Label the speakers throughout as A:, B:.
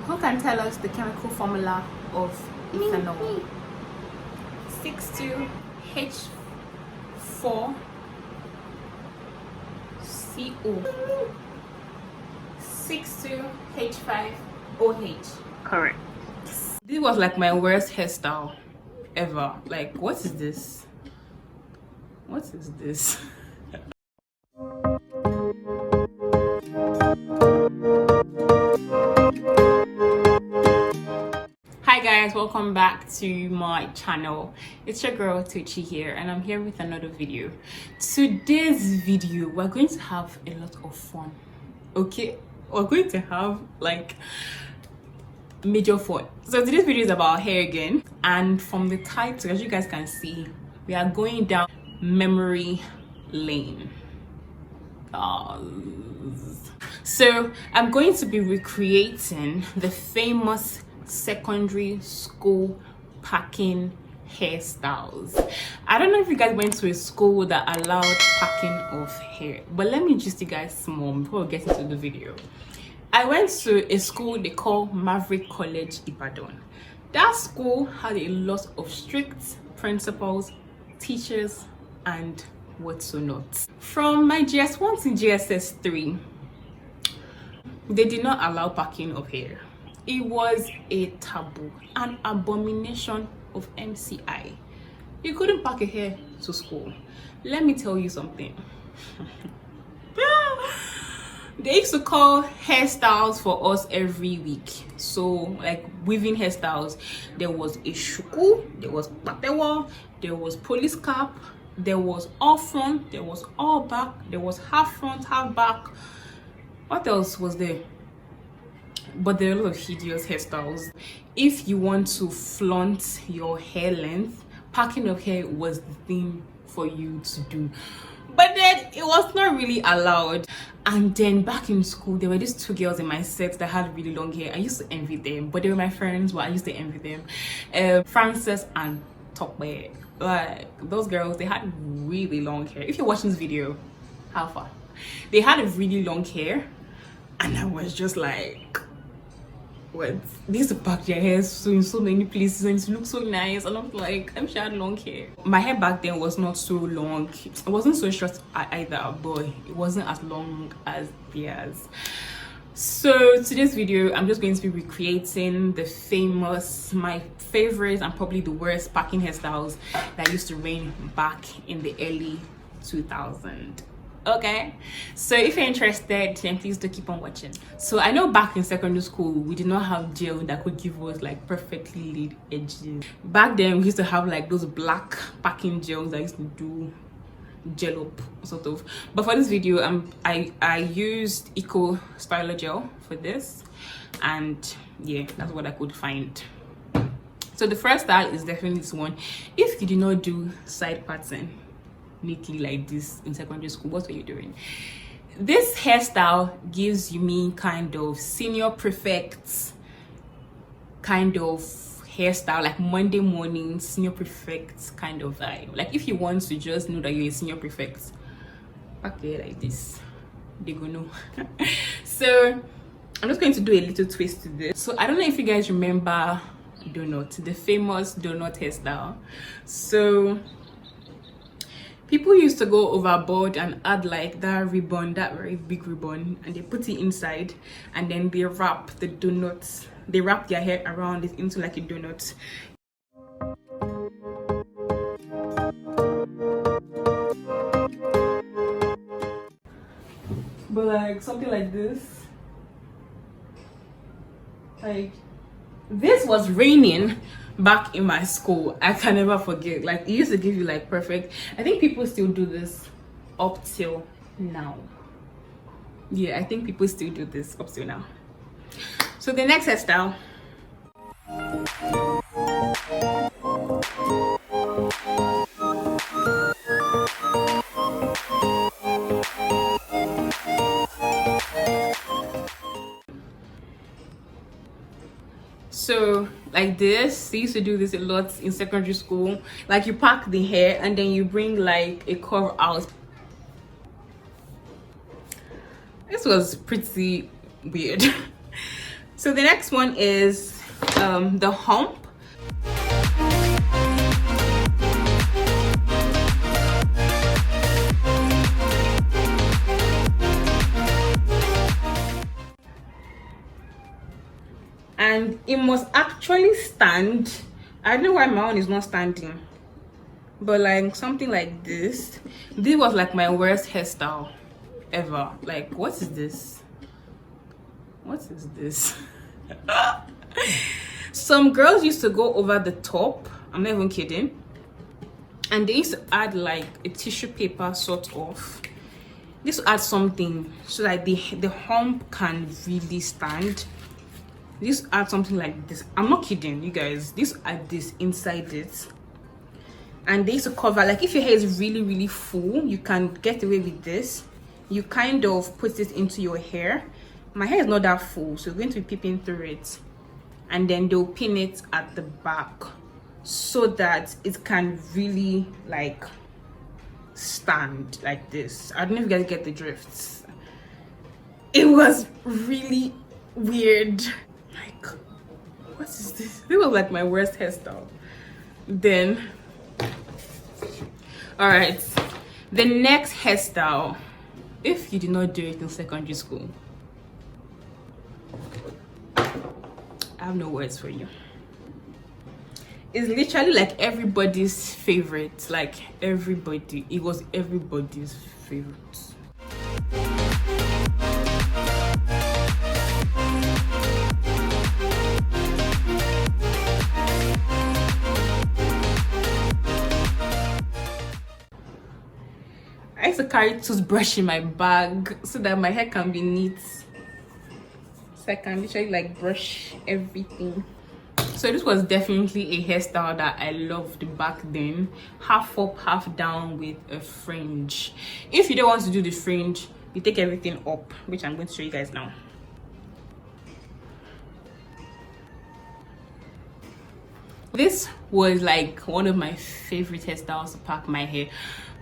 A: Who can tell us the chemical formula of ethanol? 62H4CO. 62H5OH.
B: Correct.
A: This was like my worst hairstyle ever. Like, what is this? What is this? Hi guys, welcome back to my channel. It's your girl Tochi here, and I'm here with another video. Today's video, we're going to have a lot of fun. Okay, we're going to have like major fun. So today's video is about hair again, and from the title, as you guys can see, we are going down memory lane. So I'm going to be recreating the famous secondary school packing hairstyles. I don't know if you guys went to a school that allowed packing of hair, but let me just you guys small before we get into the video. I went to a school they call Maverick College Ibadan. That school had a lot of strict principals, teachers, and what's not. From my GS1 to GSS3, they did not allow packing of hair. It was a taboo, an abomination of MCI. You couldn't pack your hair to school. Let me tell you something. They used to call hairstyles for us every week. So like weaving hairstyles, there was a shuku, there was patewa, there was police cap, there was all front, there was all back, there was half front, half back. What else was there? But there are a lot of hideous hairstyles. If you want to flaunt your hair length, packing of hair was the thing for you to do. But then it was not really allowed. And then back in school, there were these two girls in my set that had really long hair. I used to envy them, but they were my friends, but I used to envy them. Frances and Tokwe. Like those girls, they had really long hair. If you're watching this video, how far? They had a really long hair, and I was just like, what? They used to pack their hair in so many places and it looked so nice, and I'm like, I'm sure I had long hair. My hair back then was not so long. It wasn't so short either, but it wasn't as long as theirs. So today's video, I'm just going to be recreating the famous, my favorite and probably the worst packing hairstyles that used to reign back in the early 2000s. Okay, so if you're interested, then please do keep on watching. So I know back in secondary school, we did not have gel that could give us like perfectly laid edges. Back then we used to have like those black packing gels that used to do gel up sort of. But for this video, I used Eco Styler gel for this, and yeah, that's what I could find. So the first style is definitely this one. If you did not do side pattern neatly like this in secondary school, what were you doing? This hairstyle gives you me kind of senior prefects kind of hairstyle, like Monday morning senior prefects kind of vibe. Like if you want to just know that you're a senior prefect, okay, like this, they go know. So I'm just going to do a little twist to this. So I don't know if you guys remember donut, the famous donut hairstyle. So people used to go overboard and add like that ribbon, that very big ribbon, and they put it inside, and then they wrap the donuts, they wrap their hair around it into like a donut. But like something like this, like this was raining back in my school. I can never forget. Like it used to give you like perfect. I think people still do this up till now. Yeah, I think people still do this up till now. So the next hairstyle, so like this, they used to do this a lot in secondary school. Like you pack the hair and then you bring like a curl out. This was pretty weird. So the next one is the hump. And it must actually stand. I don't know why my own is not standing, but like something like this. This was like my worst hairstyle ever. Like, what is this? What is this? Some girls used to go over the top. I'm not even kidding. And they used to add like a tissue paper sort of. This will add something so that the hump can really stand. This add something like this. I'm not kidding, you guys. This add this inside it, and they used to cover, like if your hair is really full, you can get away with this. You kind of put it into your hair. My hair is not that full, so we're going to be peeping through it, and then they'll pin it at the back so that it can really like stand like this. I don't know if you guys get the drifts. It was really weird. Like, what is this? This was like my worst hairstyle. Then, all right, the next hairstyle, if you did not do it in secondary school, I have no words for you. It's literally like everybody's favorite. Like everybody, it was everybody's favorite. I used to carry toothbrush in my bag so that my hair can be neat, so I can literally like brush everything. So this was definitely a hairstyle that I loved back then. Half up, half down with a fringe. If you don't want to do the fringe, you take everything up, which I'm going to show you guys now. This was like one of my favorite hairstyles to pack my hair,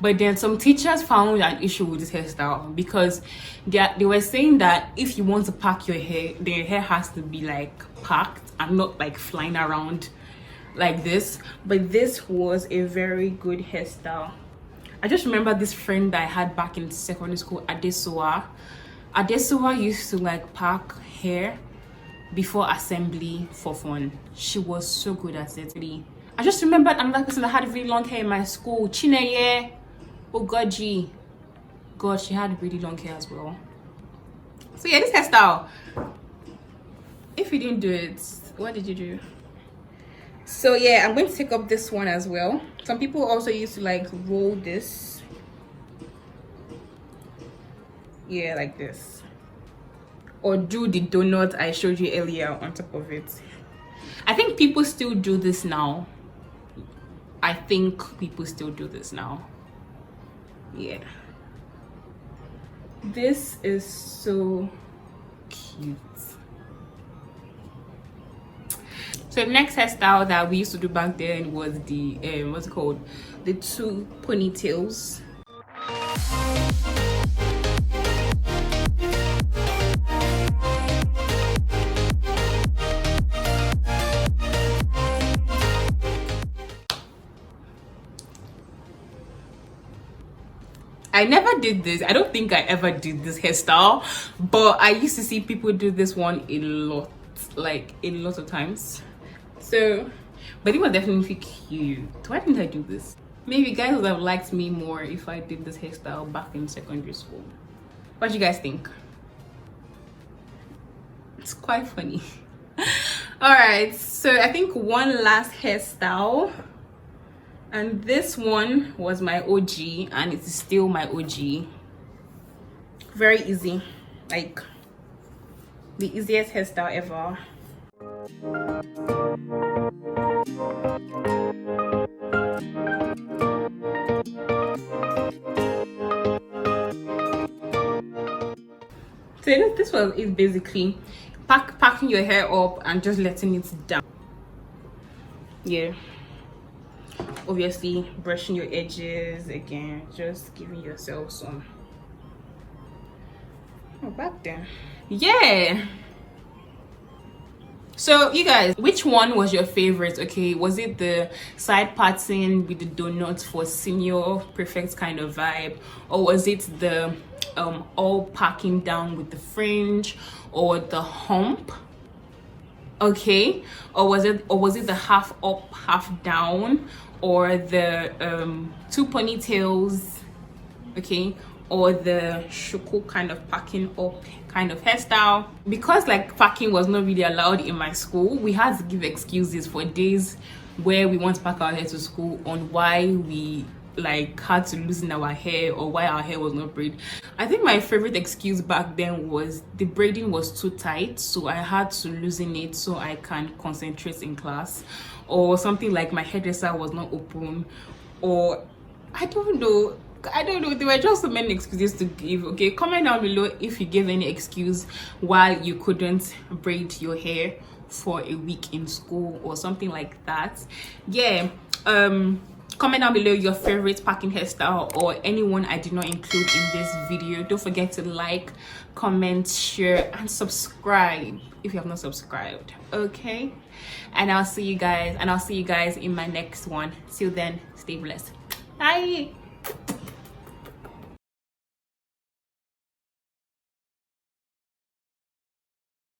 A: but then some teachers found an issue with this hairstyle because they were saying that if you want to pack your hair, then your hair has to be like packed and not like flying around like this. But this was a very good hairstyle. I just remember this friend that I had back in secondary school, Adesuwa. Adesuwa used to like pack hair before assembly for fun. She was so good at it. I just remembered another person that had really long hair in my school, Chineye. Oh god, God, she had really long hair as well. So yeah, this hairstyle, if you didn't do it, what did you do? So yeah, I'm going to take up this one as well. Some people also used to like roll this, yeah, like this, or do the donut I showed you earlier on top of it. I think people still do this now. I think people still do this now. Yeah, this is so cute. So the next hairstyle that we used to do back then was the what's it called, the two ponytails. I never did this. I don't think I ever did this hairstyle, but I used to see people do this one a lot, like a lot of times. So, but it was definitely cute. Why didn't I do this? Maybe guys would have liked me more if I did this hairstyle back in secondary school. What do you guys think? It's quite funny. All right, so I think one last hairstyle. And this one was my OG, and it is still my OG. Very easy, like the easiest hairstyle ever. So this one is basically packing your hair up and just letting it down. Yeah. Obviously brushing your edges again, just giving yourself some back there. Yeah, So you guys, which one was your favorite? Okay, was it the side parting with the donuts for senior prefect kind of vibe, or was it the all packing down with the fringe, or the hump? Okay, or was it the half up half down, or the two ponytails? Okay, or the shuku kind of packing up kind of hairstyle. Because like packing was not really allowed in my school, we had to give excuses for days where we want to pack our hair to school on why we like had to loosen our hair or why our hair was not braided. I think my favorite excuse back then was the braiding was too tight, so I had to loosen it so I can concentrate in class, or something like my hairdresser was not open, or I don't know, there were just so many excuses to give. Okay, comment down below if you gave any excuse why you couldn't braid your hair for a week in school or something like that. Yeah, comment down below your favorite packing hairstyle or anyone I did not include in this video. Don't forget to like, comment, share, and subscribe if you have not subscribed. Okay, and I'll see you guys in my next one. Till then, stay blessed. Bye.